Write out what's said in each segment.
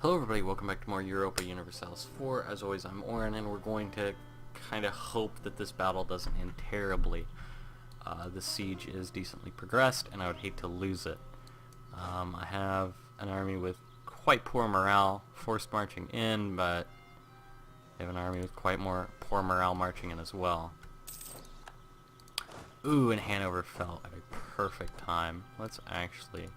Hello everybody, welcome back to more Europa Universalis 4. As always, I'm Oren, and we're going to kind of hope that this battle doesn't end terribly. The siege is decently progressed, and I would hate to lose it. I have an army with quite poor morale, forced marching in, but I have an army with quite poor morale marching in as well. Ooh, and Hanover fell at a perfect time. Let's actually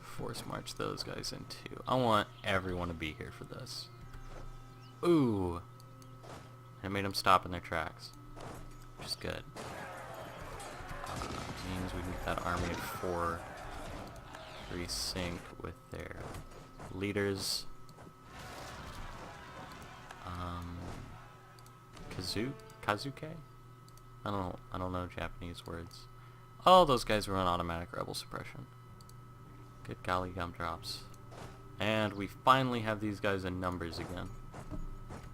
force march those guys in too. I want everyone to be here for this. Ooh. And it made them stop in their tracks, which is good. Means we can get that army of 4 resynced with their leaders. Kazuke? I don't know Japanese words. Oh, those guys run automatic rebel suppression. Good golly gumdrops. And we finally have these guys in numbers again.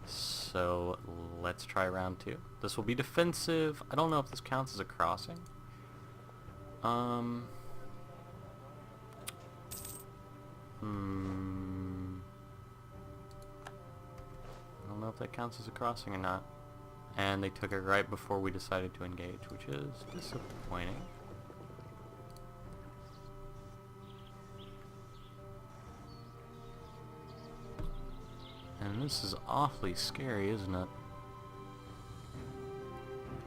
So let's try round 2. This will be defensive. I don't know if this counts as a crossing. I don't know if that counts as a crossing or not. And they took it right before we decided to engage, which is disappointing. And this is awfully scary, isn't it?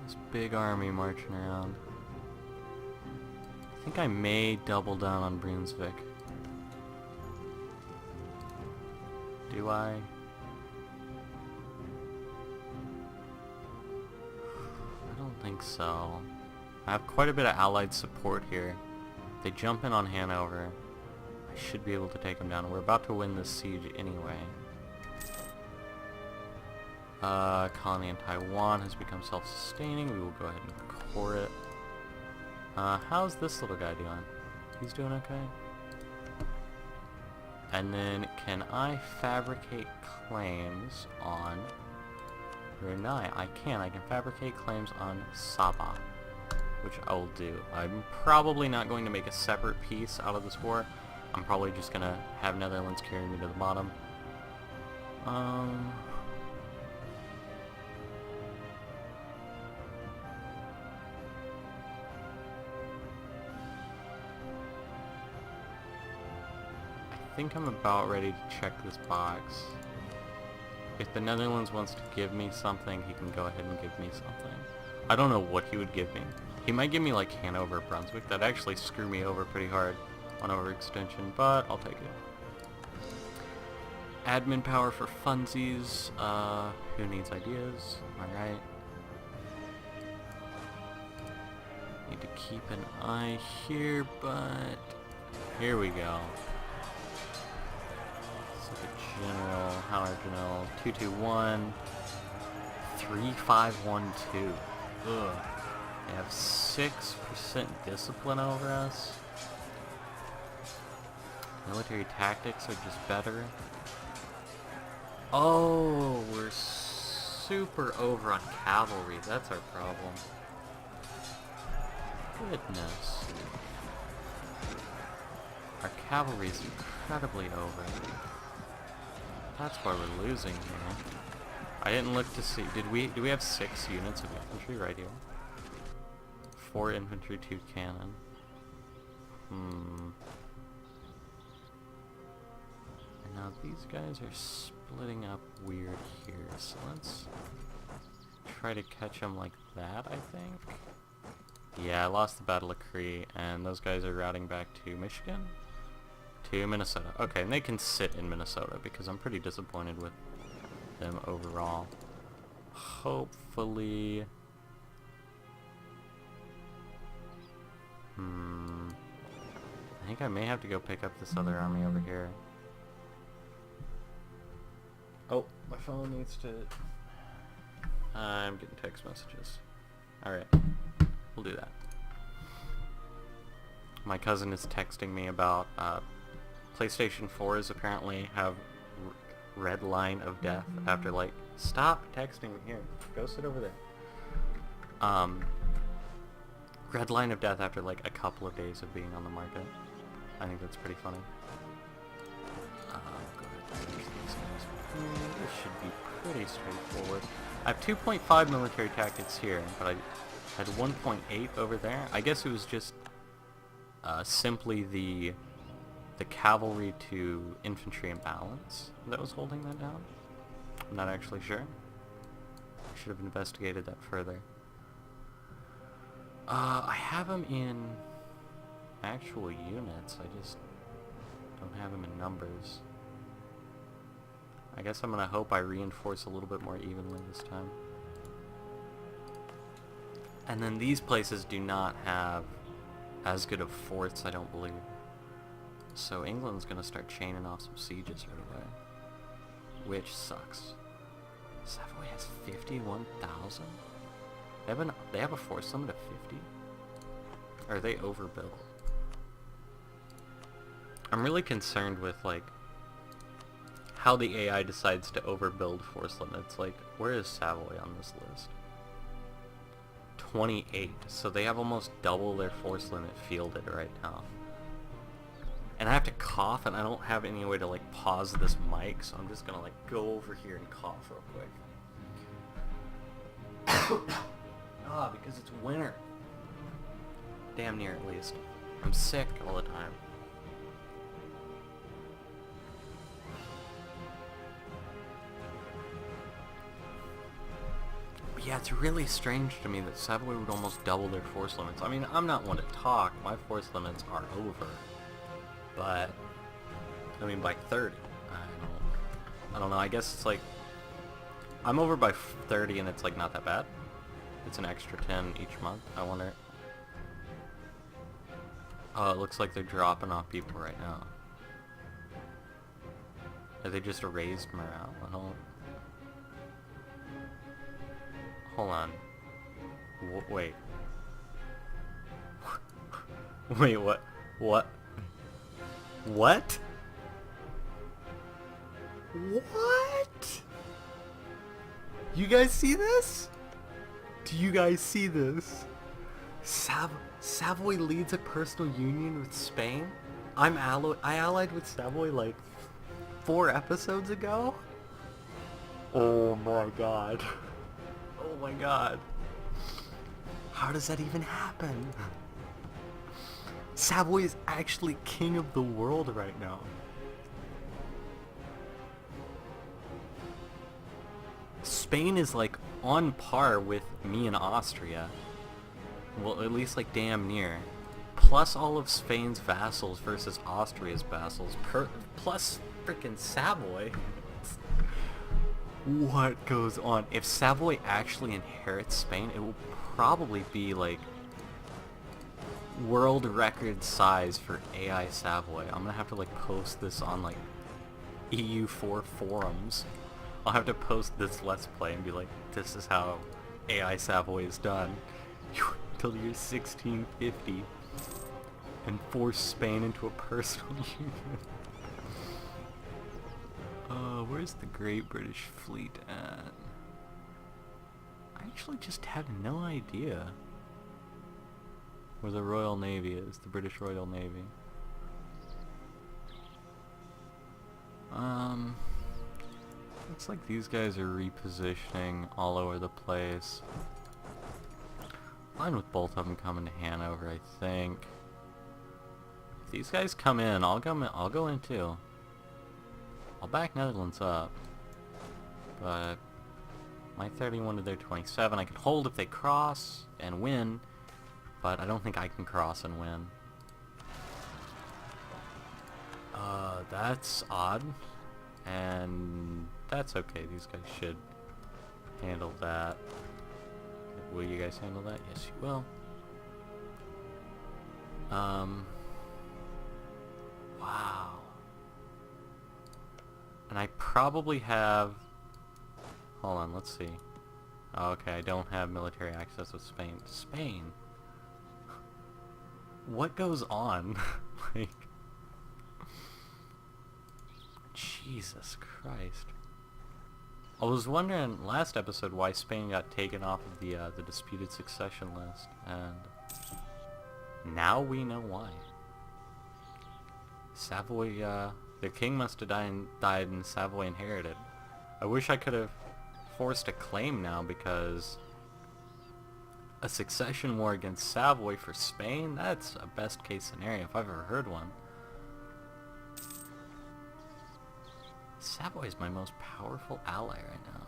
This big army marching around. I think I may double down on Brunswick. Do I? I don't think so. I have quite a bit of allied support here. If they jump in on Hanover, I should be able to take them down. We're about to win this siege anyway. Colony in Taiwan has become self-sustaining. We will go ahead and core it. How's this little guy doing? He's doing okay. And then, can I fabricate claims on Brunei? I can. I can fabricate claims on Sabah, which I will do. I'm probably not going to make a separate piece out of this war. I'm probably just going to have Netherlands carry me to the bottom. I think I'm about ready to check this box. If the Netherlands wants to give me something, he can go ahead and give me something. I don't know what he would give me. He might give me like Hanover, Brunswick. That'd actually screw me over pretty hard on overextension, but I'll take it. Admin power for funsies. Who needs ideas? Alright. Need to keep an eye here, but here we go. General, Howard General, 221, 3512. Ugh. They have 6% discipline over us. Military tactics are just better. Oh, we're super over on cavalry. That's our problem. Goodness. Our cavalry is incredibly over. That's why we're losing here. I didn't look to see. Do we have 6 units of infantry right here? 4 infantry, 2 cannon. And now these guys are splitting up weird here. So let's try to catch them like that, I think. Yeah, I lost the Battle of Cree, and those guys are routing back to Michigan? To Minnesota. Okay, and they can sit in Minnesota because I'm pretty disappointed with them overall. Hopefully... I think I may have to go pick up this other army over here. Oh, my phone needs to... I'm getting text messages. Alright, we'll do that. My cousin is texting me about, PlayStation 4s apparently have red line of death after like... Stop texting me. Here, go sit over there. Red line of death after like a couple of days of being on the market. I think that's pretty funny. Go ahead. this should be pretty straightforward. I have 2.5 military tactics here, but I had 1.8 over there. I guess it was just simply the cavalry to infantry imbalance that was holding that down. I'm not actually sure. I should have investigated that further. I have them in actual units. I just don't have them in numbers. I guess I'm gonna hope I reinforce a little bit more evenly this time. And then these places do not have as good of forts, I don't believe. So England's gonna start chaining off some sieges right away, which sucks. Savoy has 51,000? They have a force limit of 50? Or are they overbuilt? I'm really concerned with, like, how the AI decides to overbuild force limits. Like, where is Savoy on this list? 28. So they have almost double their force limit fielded right now. And I have to cough, and I don't have any way to, like, pause this mic, so I'm just gonna, like, go over here and cough real quick. Because it's winter. Damn near, at least. I'm sick all the time. But yeah, it's really strange to me that Savoy would almost double their force limits. I mean, I'm not one to talk. My force limits are over. But, I mean, by 30. I don't know. I guess it's like, I'm over by 30 and it's like not that bad. It's an extra 10 each month. I wonder. Oh, it looks like they're dropping off people right now. Are they just erased morale? Hold on. Wait. Wait, what? What? What? What? You guys see this? Do you guys see this? Savoy leads a personal union with Spain? I allied with Savoy like 4 episodes ago? Oh my god. Oh my god. How does that even happen? Savoy is actually king of the world right now. Spain is like on par with me and Austria. Well, at least like damn near. Plus all of Spain's vassals versus Austria's vassals. Plus frickin' Savoy. What goes on? If Savoy actually inherits Spain, it will probably be like world record size for AI Savoy. I'm gonna have to like post this on like EU4 forums. I'll have to post this Let's Play and be like, this is how AI Savoy is done. Till the year 1650 and force Spain into a personal union. Where's the Great British Fleet at? I actually just had no idea where the Royal Navy is, the British Royal Navy. Looks like these guys are repositioning all over the place. Fine with both of them coming to Hanover, I think. If these guys come in, I'll go in too. I'll back Netherlands up. But my 31 to their 27, I can hold if they cross and win, but I don't think I can cross and win. That's odd. And that's okay, these guys should handle that. Will you guys handle that? Yes, you will. Wow. And I probably have... Hold on, let's see. Oh, okay, I don't have military access with Spain. Spain? What goes on? Like... Jesus Christ. I was wondering last episode why Spain got taken off of the disputed succession list, and now we know why. Savoy, the king must have died and Savoy inherited. I wish I could have forced a claim now, because a succession war against Savoy for Spain, that's a best case scenario if I've ever heard one. Savoy is my most powerful ally right now.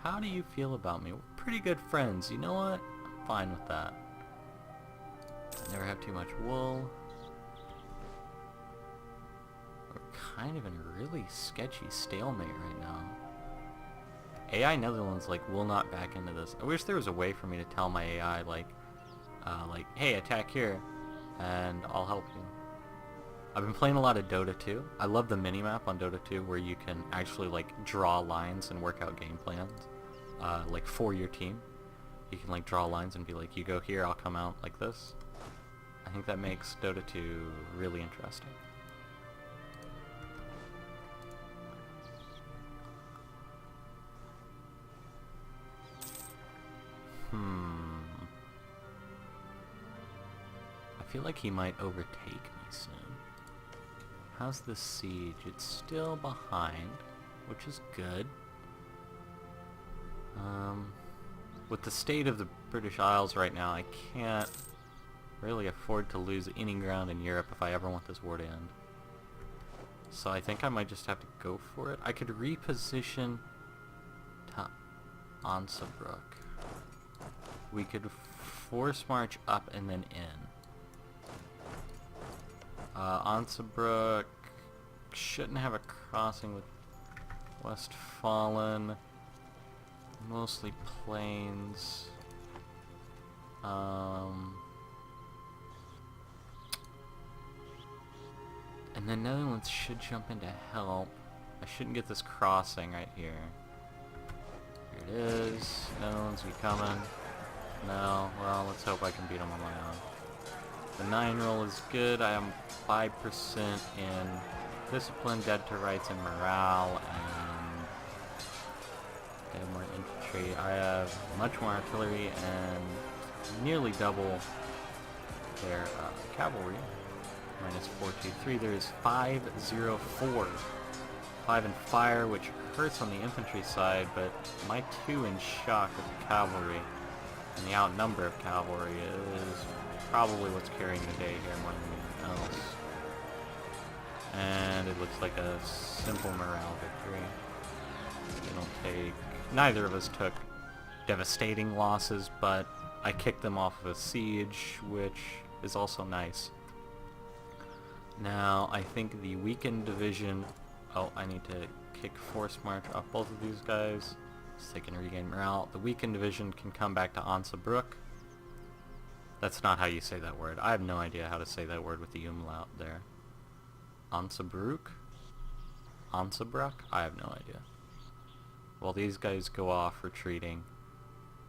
How do you feel about me? We're pretty good friends. You know what? I'm fine with that. I never have too much wool. We're kind of in a really sketchy stalemate right now. AI Netherlands, like, will not back into this. I wish there was a way for me to tell my AI, like, hey, attack here, and I'll help you. I've been playing a lot of Dota 2. I love the minimap on Dota 2 where you can actually, like, draw lines and work out game plans, like, for your team. You can, like, draw lines and be like, you go here, I'll come out like this. I think that makes Dota 2 really interesting. I feel like he might overtake me soon. How's the siege? It's still behind, which is good. With the state of the British Isles right now, I can't really afford to lose any ground in Europe if I ever want this war to end. So I think I might just have to go for it. I could reposition to Ansabrook. We could force march up and then in. Ansabrook shouldn't have a crossing with Westfalen. Mostly plains. And then Netherlands should jump in to help. I shouldn't get this crossing right here. Here it is. Netherlands, you coming? No. Well, let's hope I can beat them on my own. The 9 roll is good. I am 5% in discipline, dead to rights, and morale, and I have more infantry. I have much more artillery and nearly double their cavalry. Minus 423. There is 504. 5 in fire, which hurts on the infantry side, but my 2 in shock with the cavalry and the outnumber of cavalry is probably what's carrying the day here more than anything else. And it looks like a simple morale victory. It'll take... Neither of us took devastating losses, but I kicked them off of a siege, which is also nice. Now, I think the weakened division... Oh, I need to kick force march off both of these guys so they can regain morale. The weakened division can come back to Ansabrook. That's not how you say that word. I have no idea how to say that word with the umlaut there. Ansabrook? Ansabrook? I have no idea. While these guys go off retreating,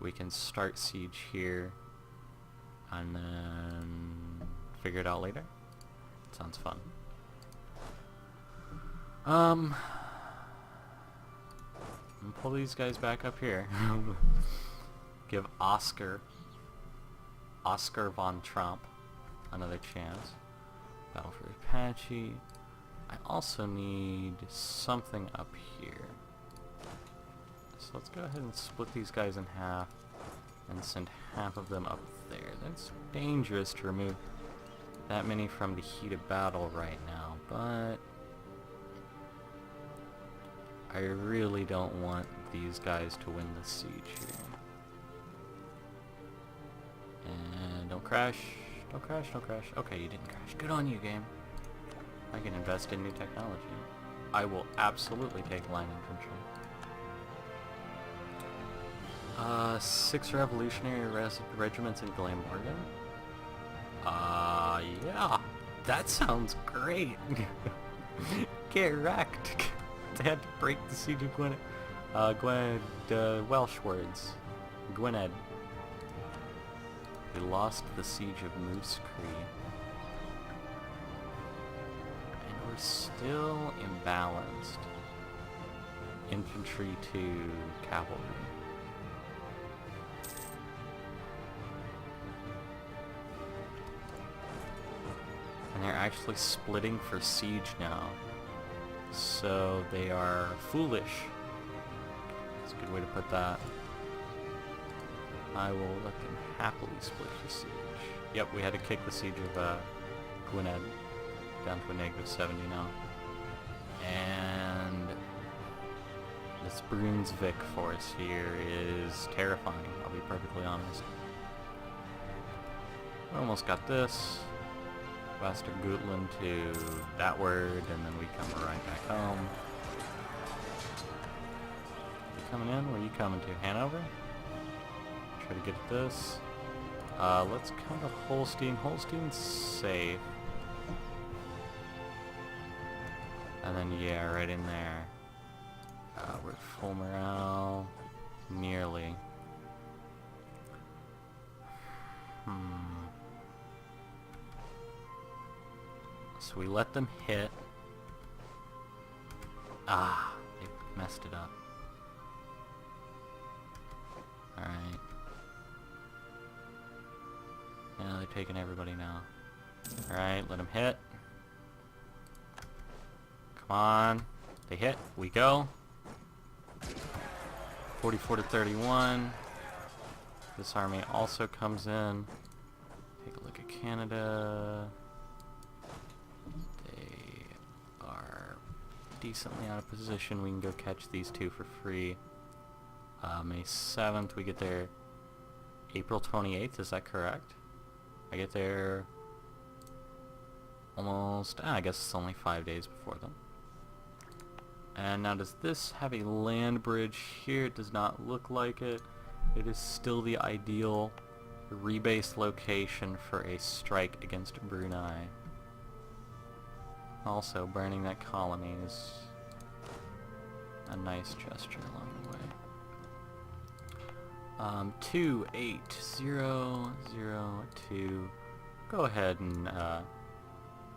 we can start siege here and then figure it out later. Sounds fun. And pull these guys back up here. Give Oscar von Trump another chance. Battle for Apache. I also need something up here. So let's go ahead and split these guys in half and send half of them up there. That's dangerous to remove that many from the heat of battle right now, but I really don't want these guys to win the siege here. And don't crash. Don't crash, don't crash. Okay, you didn't crash. Good on you, game. I can invest in new technology. I will absolutely take line infantry. 6 revolutionary regiments in Glamorgan? Yeah. That sounds great. Get wrecked. They had to break the siege of Welsh words. Gwynedd. We lost the siege of Moose Cree. And we're still imbalanced. Infantry to cavalry. And they're actually splitting for siege now. So they are foolish a good way to put that. I will let them happily split the siege. Yep, we had to kick the siege of Gwynedd down to a -70 now. And this Brunsvik force here is terrifying, I'll be perfectly honest. We almost got this. Westergutland to that word, and then we come right back home. You coming in? Where are you coming to? Hanover? Try to get at this. Let's come to Holstein. Holstein's safe. And then, yeah, right in there. We're at full morale. Nearly. So we let them hit. Ah, they messed it up. Alright. Yeah, they're taking everybody now. Alright, let them hit. Come on. They hit. We go. 44 to 31. This army also comes in. Take a look at Canada. They are decently out of position. We can go catch these two for free. May 7th, we get there April 28th, is that correct? I get there almost, I guess it's only 5 days before them. And now does this have a land bridge here? It does not look like it. It is still the ideal rebase location for a strike against Brunei. Also, burning that colony is a nice gesture along the way. 28002. Go ahead and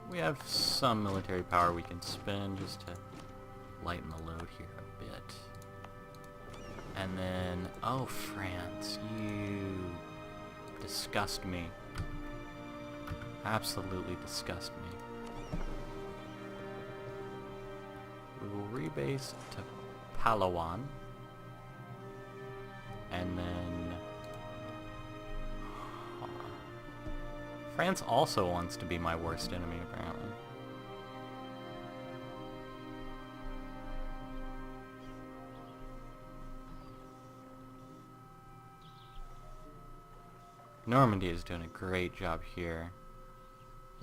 we have some military power we can spend just to lighten the load here a bit. And then, oh France, you disgust me. Absolutely disgust me. We will rebase to Palawan. And then France also wants to be my worst enemy, apparently. Normandy is doing a great job here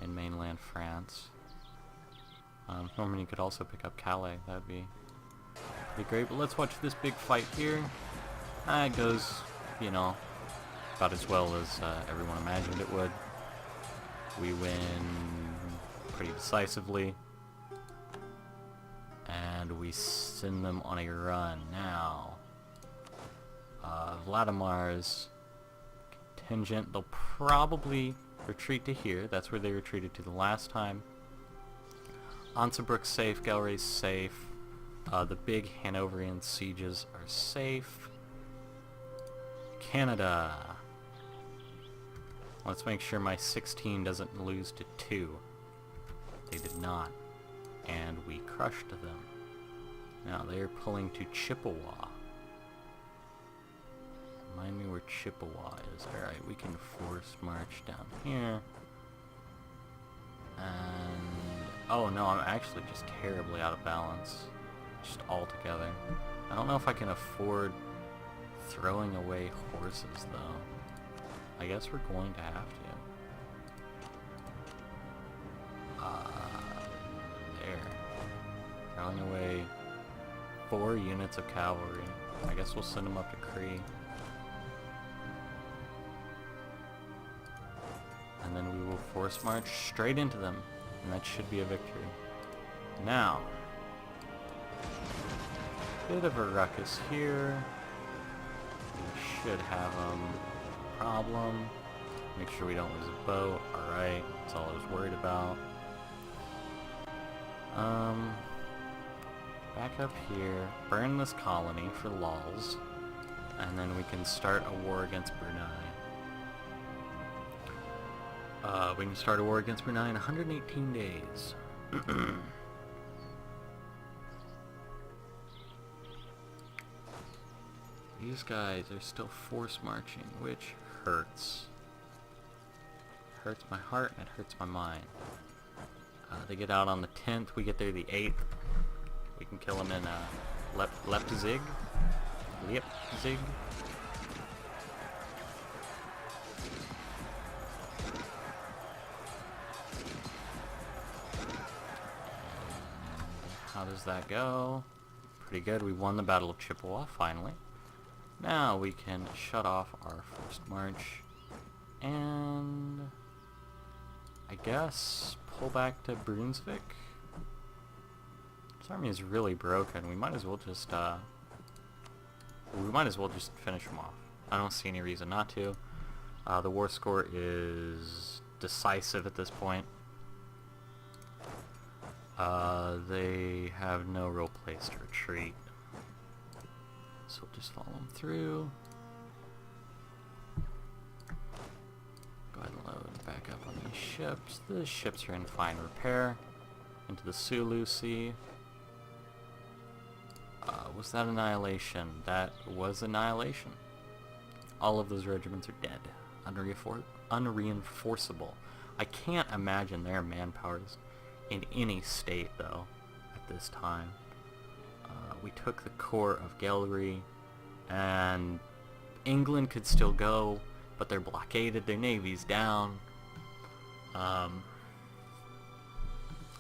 in mainland France. Normandy could also pick up Calais. That would be pretty great. But let's watch this big fight here. It goes, you know, about as well as everyone imagined it would. We win pretty decisively. And we send them on a run. Now, Vladimir's contingent, they'll probably retreat to here. That's where they retreated to the last time. Ansabrook's safe, Galray's safe. The big Hanoverian sieges are safe. Canada. Let's make sure my 16 doesn't lose to 2. They did not. And we crushed them. Now they're pulling to Chippewa. Remind me where Chippewa is. Alright, we can force march down here. And oh no, I'm actually just terribly out of balance. Just altogether. I don't know if I can afford throwing away horses, though. I guess we're going to have to. There. Throwing away 4 units of cavalry. I guess we'll send them up to Cree. And then we will force march straight into them. And that should be a victory. Now, bit of a ruckus here. We should have a problem. Make sure we don't lose a boat. Alright, that's all I was worried about. Back up here. Burn this colony for lulz. And then we can start a war against Brunei. We can start a war against Brunei in 118 days. these guys are still force marching, which hurts. Hurts my heart and it hurts my mind. They get out on the 10th, we get there the 8th. We can kill them in Leipzig. Leipzig. How does that go? Pretty good. We won the Battle of Chippewa, finally. Now we can shut off our first march. And I guess pull back to Brunswick. This army is really broken. We might as well just finish them off. I don't see any reason not to. The war score is decisive at this point. They have no real place to retreat. So we'll just follow them through. Go ahead and load back up on these ships. The ships are in fine repair. Into the Sulu Sea. Was that annihilation? That was annihilation. All of those regiments are dead. Unreinforceable. I can't imagine their manpowers in any state, though, at this time. We took the core of Gallery, and England could still go, but they're blockaded, their navy's down.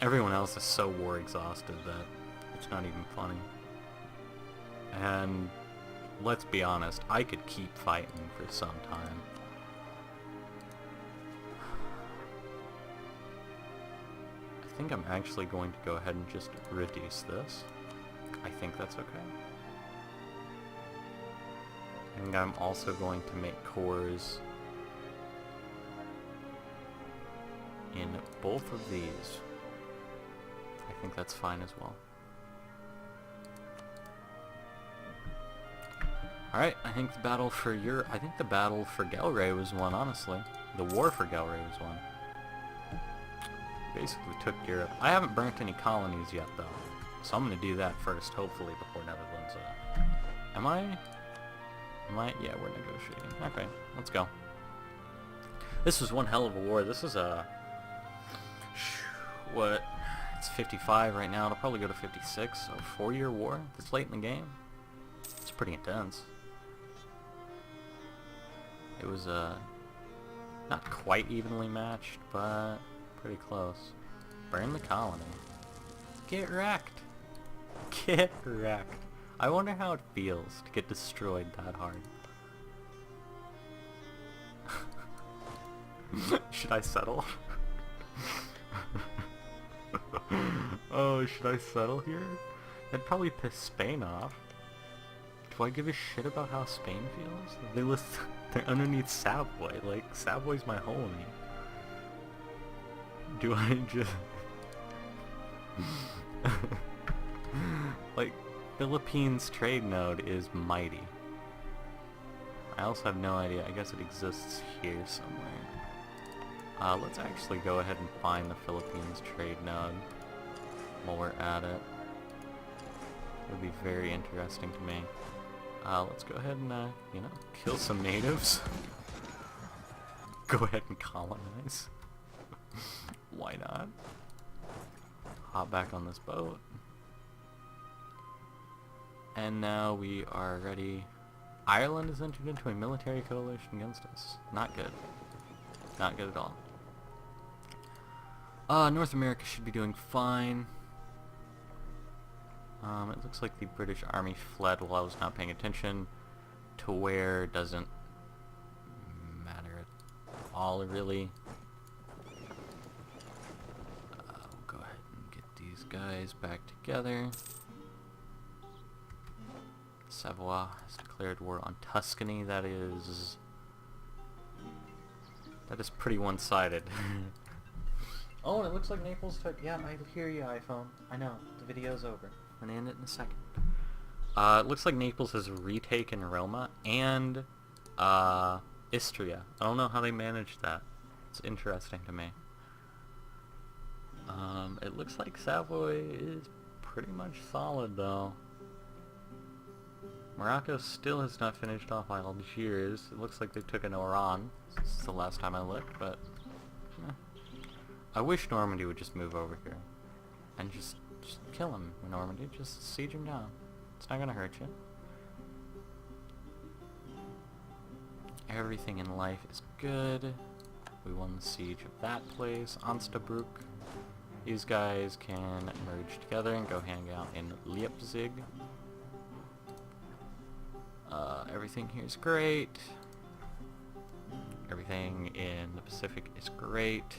Everyone else is so war exhausted that it's not even funny. And let's be honest, I could keep fighting for some time. I think I'm actually going to go ahead and just reduce this. I think that's okay. And I'm also going to make cores in both of these. I think that's fine as well. Alright, I think the battle for Galway was won, honestly. The war for Galway was won. Basically took Europe. I haven't burnt any colonies yet, though. So I'm going to do that first, hopefully, before Netherlands. Am I? Yeah, we're negotiating. Okay, let's go. This was one hell of a war. This is what? It's 55 right now. It'll probably go to 56. So 4-year war this late in the game. It's pretty intense. It was not quite evenly matched, but pretty close. Burn the colony. Get wrecked. Get wrecked. I wonder how it feels to get destroyed that hard. Should I settle? Oh, should I settle here? That'd probably piss Spain off. Do I give a shit about how Spain feels? They're underneath Savoy. Like, Savoy's my homie. Do I just... Like, Philippines trade node is mighty. I also have no idea. I guess it exists here somewhere. Let's actually go ahead and find the Philippines trade node while we're at it. It would be very interesting to me. Let's go ahead and, you know, kill some natives. Go ahead and colonize. Why not? Hop back on this boat. And now we are ready. Ireland has entered into a military coalition against us. Not good. Not good at all. North America should be doing fine. It looks like the British Army fled while I was not paying attention. To where doesn't matter at all, really. We'll go ahead and get these guys back together. Savoy has declared war on Tuscany. That is pretty one-sided. Oh, and it looks like Naples took... Yeah, I hear you, iPhone. I know. The video's over. I'm gonna end it in a second. It looks like Naples has retaken Roma and Istria. I don't know how they managed that. It's interesting to me. It looks like Savoy is pretty much solid, though. Morocco still has not finished off Algiers. It looks like they took an Oran. This is the last time I looked, but... I wish Normandy would just move over here. And just kill him, Normandy. Just siege him down. It's not gonna hurt you. Everything in life is good. We won the siege of that place. Anstabrook. These guys can merge together and go hang out in Leipzig. Everything here is great. Everything in the Pacific is great.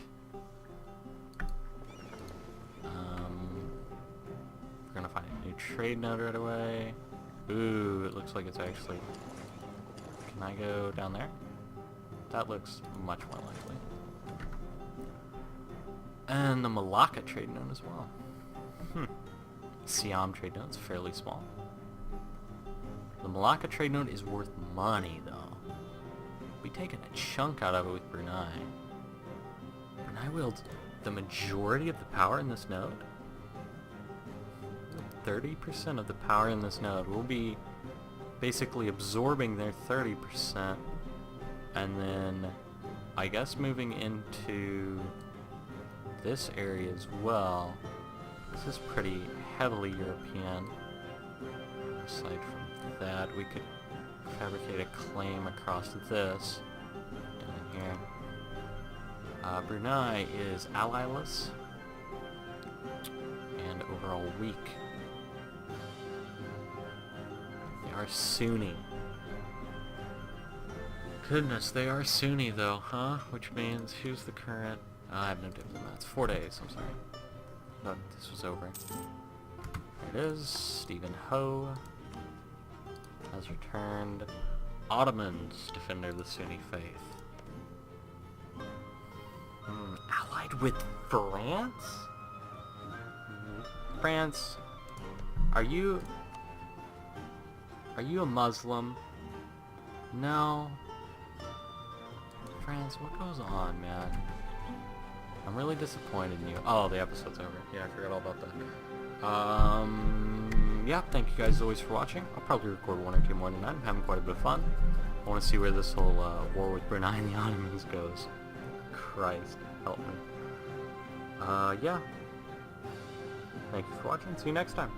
We're gonna find a new trade node right away. Ooh, it looks like it's actually... Can I go down there? That looks much more likely. And the Malacca trade node as well. Siam trade node is fairly small. The Malacca trade node is worth money, though. We've taken a chunk out of it with Brunei. Brunei wields the majority of the power in this node. 30% of the power in this node. We'll be basically absorbing their 30%, and then I guess moving into this area as well. This is pretty heavily European. Aside from that, we could fabricate a claim across this down here. Brunei is allyless and overall weak. They are Sunni. Goodness, they are Sunni though, huh? Which means, who's the current... I have no dibs on that. It's 4 days, I'm sorry. Thought this was over. There it is. Stephen Ho has returned. Ottomans, defender of the Sunni faith. Allied with France? France, are you a Muslim? No. France, what goes on, man? I'm really disappointed in you. Oh, the episode's over. Yeah, I forgot all about that. Yeah, thank you guys as always for watching. I'll probably record 1 or 2 more tonight. I'm having quite a bit of fun. I want to see where this whole war with Brunei and the Ottomans goes. Christ, help me. Yeah. Thank you for watching. See you next time.